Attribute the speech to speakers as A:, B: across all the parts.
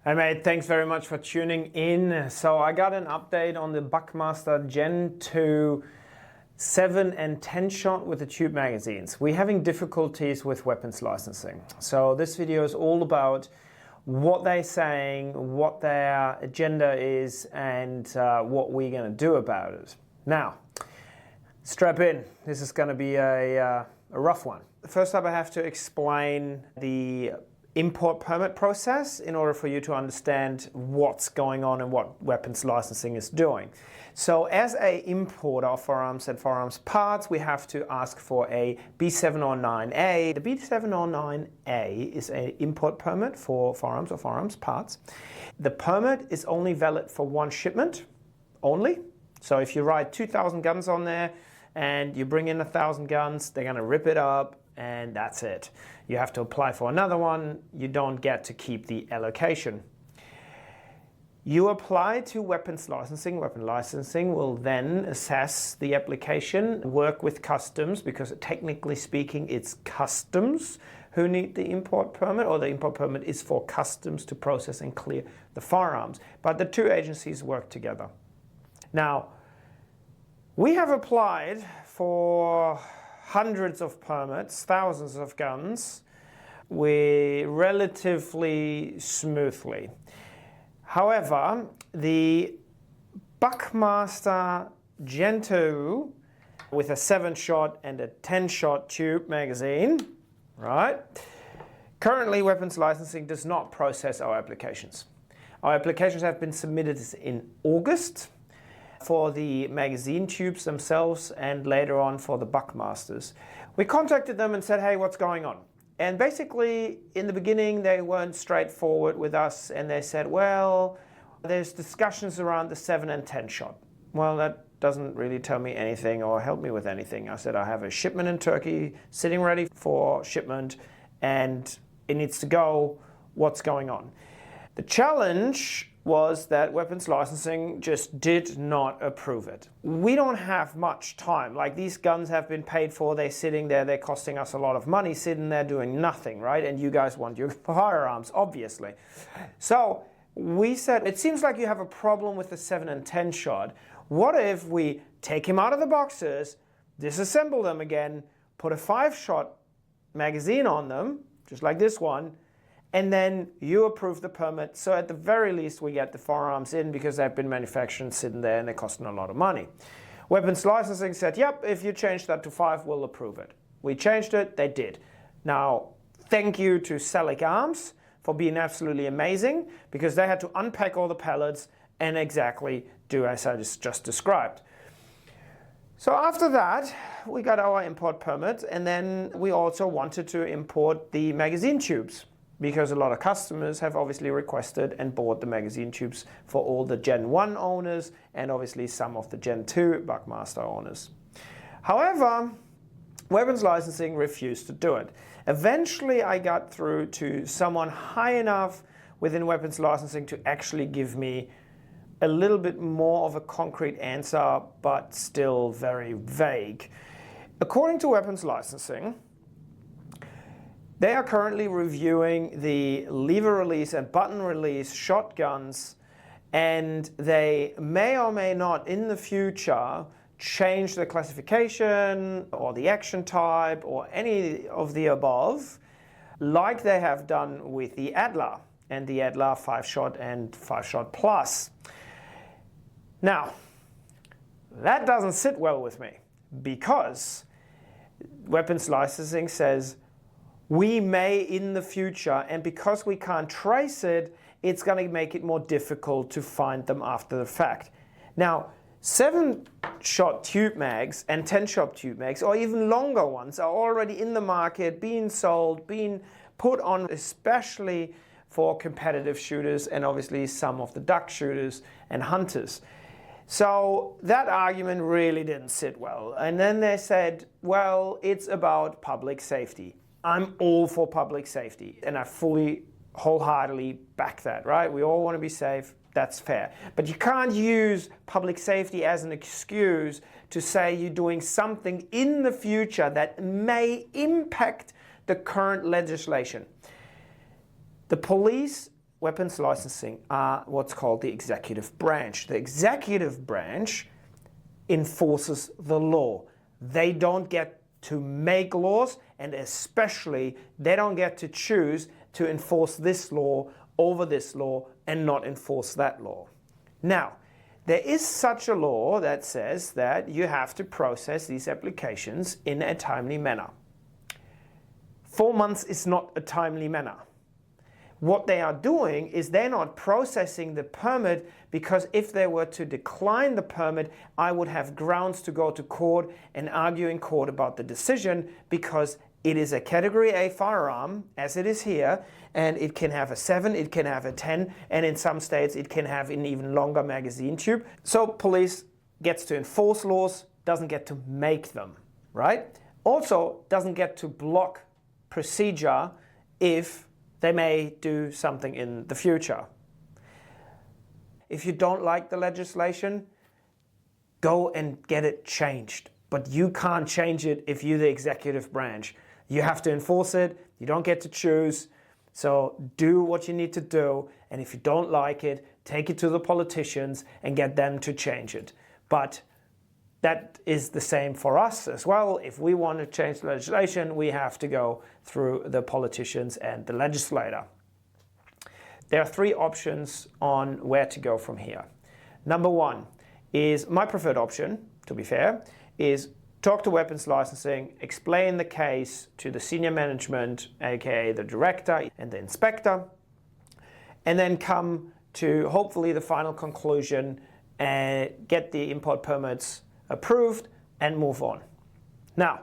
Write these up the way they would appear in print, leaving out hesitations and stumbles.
A: Hey mate, thanks very much for tuning in. So I got an update on the Buckmaster Gen 2 7 and 10 shot with the tube magazines. We're having difficulties with weapons licensing. So this video is all about what they're saying, what their agenda is, and what we're going to do about it. Now, strap in. This is going to be a rough one. First up, I have to explain the import permit process in order for you to understand what's going on and what weapons licensing is doing. So as an importer of firearms and firearms parts, we have to ask for a B709A. The B709A is an import permit for firearms or firearms parts. The permit is only valid for one shipment only. So if you write 2,000 guns on there and you bring in 1,000 guns, they're going to rip it up and that's it. You have to apply for another one. You don't get to keep the allocation. You apply to weapons licensing. Weapon licensing will then assess the application, work with customs, because technically speaking it's customs who need the import permit, or the import permit is for customs to process and clear the firearms. But the two agencies work together. Now, we have applied for hundreds of permits, thousands of guns, relatively smoothly. However, the Buckmaster Gen 2 with a 7-shot and a 10-shot tube magazine, right? Currently, weapons licensing does not process our applications. Our applications have been submitted in August for the magazine tubes themselves and later on for the Buckmasters. We contacted them and said, hey, what's going on? And basically, in the beginning, they weren't straightforward with us and they said, well, there's discussions around the 7 and 10 shot. Well, that doesn't really tell me anything or help me with anything. I said, I have a shipment in Turkey sitting ready for shipment and it needs to go. What's going on? The challenge was that weapons licensing just did not approve it. We don't have much time. Like, these guns have been paid for, they're sitting there, they're costing us a lot of money sitting there doing nothing, right? And you guys want your firearms, obviously. So we said, it seems like you have a problem with the 7 and 10 shot. What if we take him out of the boxes, disassemble them again, put a 5-shot magazine on them, just like this one, and then you approve the permit, so at the very least we get the firearms in because they've been manufactured sitting there and they're costing a lot of money. Weapons licensing said, yep, if you change that to 5, we'll approve it. We changed it, they did. Now, thank you to Selic Arms for being absolutely amazing, because they had to unpack all the pallets and exactly do as I just described. So after that, we got our import permit, and then we also wanted to import the magazine tubes, because a lot of customers have obviously requested and bought the magazine tubes for all the Gen 1 owners and obviously some of the Gen 2 Buckmaster owners. However, weapons licensing refused to do it. Eventually I got through to someone high enough within weapons licensing to actually give me a little bit more of a concrete answer, but still very vague. According to weapons licensing, they are currently reviewing the lever release and button release shotguns, and they may or may not in the future change the classification or the action type or any of the above, like they have done with the Adler and the Adler 5-shot and 5-shot plus. Now, that doesn't sit well with me, because weapons licensing says we may in the future, and because we can't trace it, it's going to make it more difficult to find them after the fact. Now, 7-shot tube mags and 10-shot tube mags, or even longer ones, are already in the market, being sold, being put on, especially for competitive shooters and obviously some of the duck shooters and hunters. So that argument really didn't sit well. And then they said, well, it's about public safety. I'm all for public safety, and I fully, wholeheartedly back that, right? We all want to be safe, that's fair. But you can't use public safety as an excuse to say you're doing something in the future that may impact the current legislation. The police weapons licensing are what's called the executive branch. The executive branch enforces the law. They don't get to make laws, and especially they don't get to choose to enforce this law over this law and not enforce that law. Now, there is such a law that says that you have to process these applications in a timely manner. 4 months is not a timely manner. What they are doing is they're not processing the permit, because if they were to decline the permit, I would have grounds to go to court and argue in court about the decision, because it is a category A firearm, as it is here, and it can have a 7, it can have a 10, and in some states it can have an even longer magazine tube. So police gets to enforce laws, doesn't get to make them, right? Also doesn't get to block procedure if they may do something in the future. If you don't like the legislation, go and get it changed. But you can't change it if you're the executive branch. You have to enforce it, you don't get to choose. So do what you need to do, and if you don't like it, take it to the politicians and get them to change it. But that is the same for us as well. If we want to change the legislation, we have to go through the politicians and the legislator. There are 3 options on where to go from here. Number 1 is my preferred option, to be fair, is talk to weapons licensing, explain the case to the senior management, aka the director and the inspector, and then come to hopefully the final conclusion and get the import permits approved and move on. Now,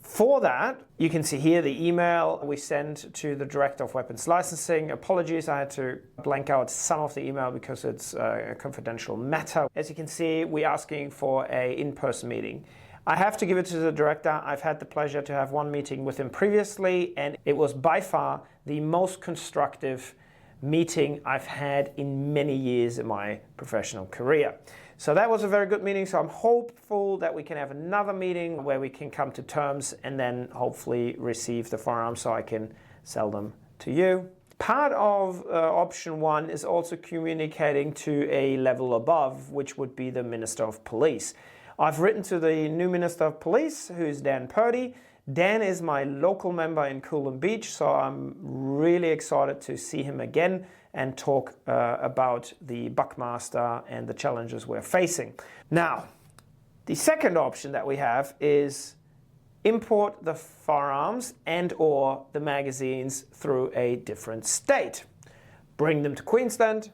A: for that, you can see here the email we sent to the Director of Weapons Licensing. Apologies, I had to blank out some of the email because it's a confidential matter. As you can see, we're asking for an in-person meeting. I have to give it to the director. I've had the pleasure to have one meeting with him previously, and it was by far the most constructive meeting I've had in many years in my professional career. So that was a very good meeting, so I'm hopeful that we can have another meeting where we can come to terms and then hopefully receive the firearms so I can sell them to you. Part of option 1 is also communicating to a level above, which would be the Minister of Police. I've written to the new Minister of Police, who's Dan Purdy. Dan is my local member in Coolum Beach, so I'm really excited to see him again and talk about the Buckmaster and the challenges we're facing. Now, the second option that we have is import the firearms and or the magazines through a different state. Bring them to Queensland,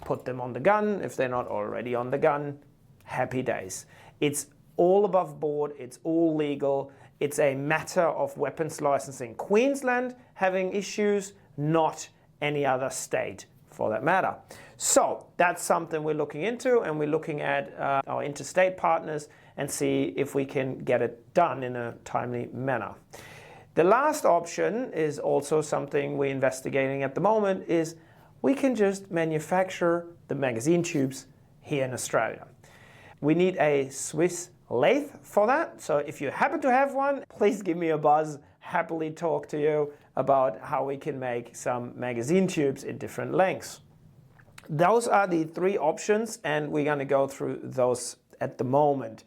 A: put them on the gun if they're not already on the gun. Happy days. It's all above board, it's all legal. It's a matter of weapons licensing Queensland having issues, not any other state for that matter. So that's something we're looking into, and we're looking at our interstate partners and see if we can get it done in a timely manner. The last option is also something we're investigating at the moment, is we can just manufacture the magazine tubes here in Australia. We need a Swiss lathe for that, so if you happen to have one, please give me a buzz. Happily talk to you about how we can make some magazine tubes in different lengths. Those are the 3 options, and we're going to go through those at the moment.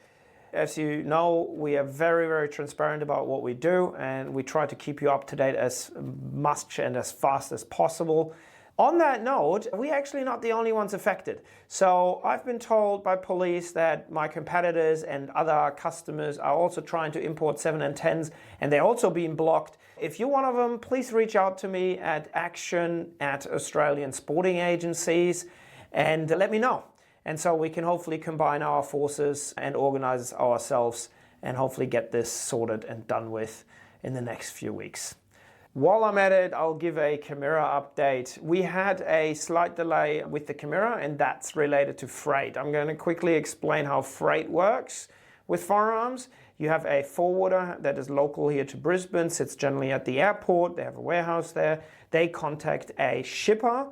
A: As you know, we are very, very transparent about what we do, and we try to keep you up to date as much and as fast as possible. On that note, we're actually not the only ones affected. So I've been told by police that my competitors and other customers are also trying to import 7 and 10s, and they're also being blocked. If you're one of them, please reach out to me at action@Australian Sporting Agencies and let me know. And so we can hopefully combine our forces and organize ourselves and hopefully get this sorted and done with in the next few weeks. While I'm at it, I'll give a camera update. We had a slight delay with the camera, and that's related to freight. I'm going to quickly explain how freight works with firearms. You have a forwarder that is local here to Brisbane, sits generally at the airport. They have a warehouse there. They contact a shipper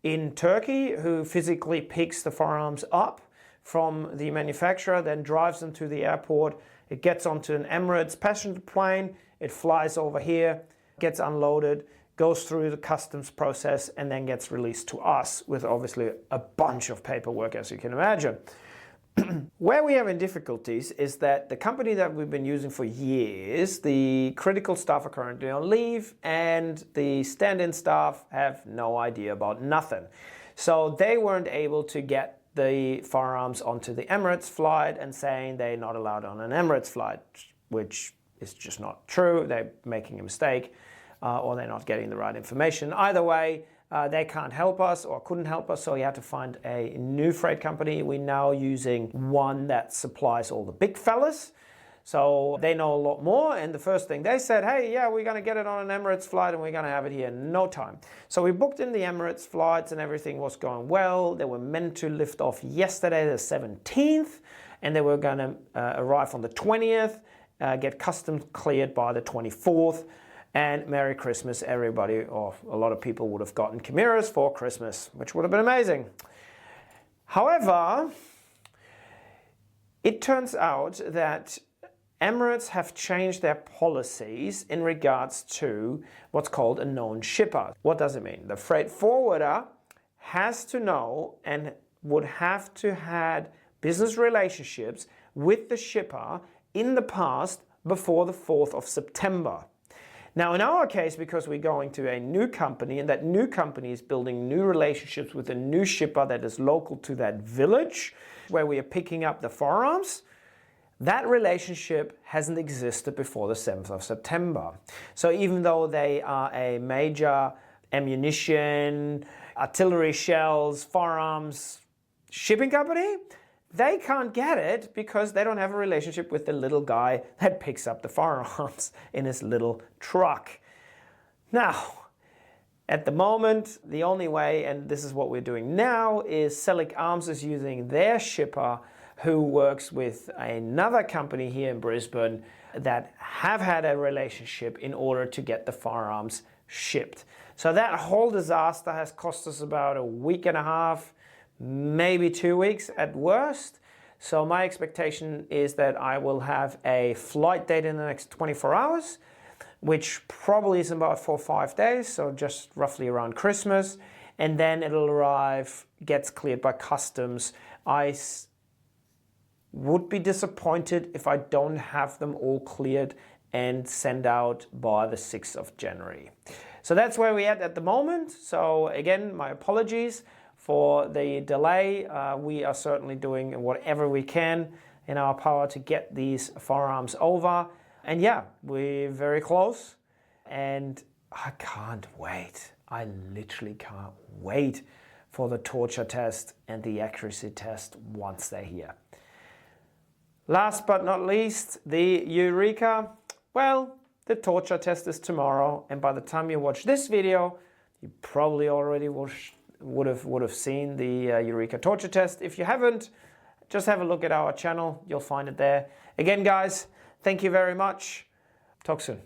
A: in Turkey who physically picks the firearms up from the manufacturer, then drives them to the airport. It gets onto an Emirates passenger plane. It flies over here, gets unloaded, goes through the customs process, and then gets released to us with obviously a bunch of paperwork, as you can imagine. Where we have in difficulties is that the company that we've been using for years, the critical staff are currently on leave, and the stand-in staff have no idea about nothing. So they weren't able to get the firearms onto the Emirates flight and saying they're not allowed on an Emirates flight, which is just not true. They're making a mistake or they're not getting the right information. Either way, they can't help us or couldn't help us, so we had to find a new freight company. We're now using one that supplies all the big fellas. So they know a lot more, and the first thing they said, hey, yeah, we're going to get it on an Emirates flight and we're going to have it here in no time. So we booked in the Emirates flights and everything was going well. They were meant to lift off yesterday, the 17th, and they were going to arrive on the 20th, get customs cleared by the 24th. And Merry Christmas, everybody, or a lot of people would have gotten Chimeras for Christmas, which would have been amazing. However, it turns out that Emirates have changed their policies in regards to what's called a known shipper. What does it mean? The freight forwarder has to know and would have to had business relationships with the shipper in the past before the 4th of September. Now, in our case, because we're going to a new company, and that new company is building new relationships with a new shipper that is local to that village where we are picking up the firearms, that relationship hasn't existed before the 7th of September. So even though they are a major ammunition, artillery shells, firearms shipping company, they can't get it because they don't have a relationship with the little guy that picks up the firearms in his little truck. Now, at the moment, the only way, and this is what we're doing now, is Selic Arms is using their shipper who works with another company here in Brisbane that have had a relationship in order to get the firearms shipped. So that whole disaster has cost us about a week and a half, maybe 2 weeks at worst. So my expectation is that I will have a flight date in the next 24 hours, which probably is about 4 or 5 days, so just roughly around Christmas. And then it'll arrive, gets cleared by customs. I would be disappointed if I don't have them all cleared and sent out by the 6th of January. So that's where we're at the moment. So again, my apologies for the delay. We are certainly doing whatever we can in our power to get these firearms over. And yeah, we're very close. And I can't wait. I literally can't wait for the torture test and the accuracy test once they're here. Last but not least, the Eureka. Well, the torture test is tomorrow. And by the time you watch this video, you probably already would have seen the Eureka torture test. If you haven't, just have a look at our channel. You'll find it there. Again, guys, thank you very much. Talk soon.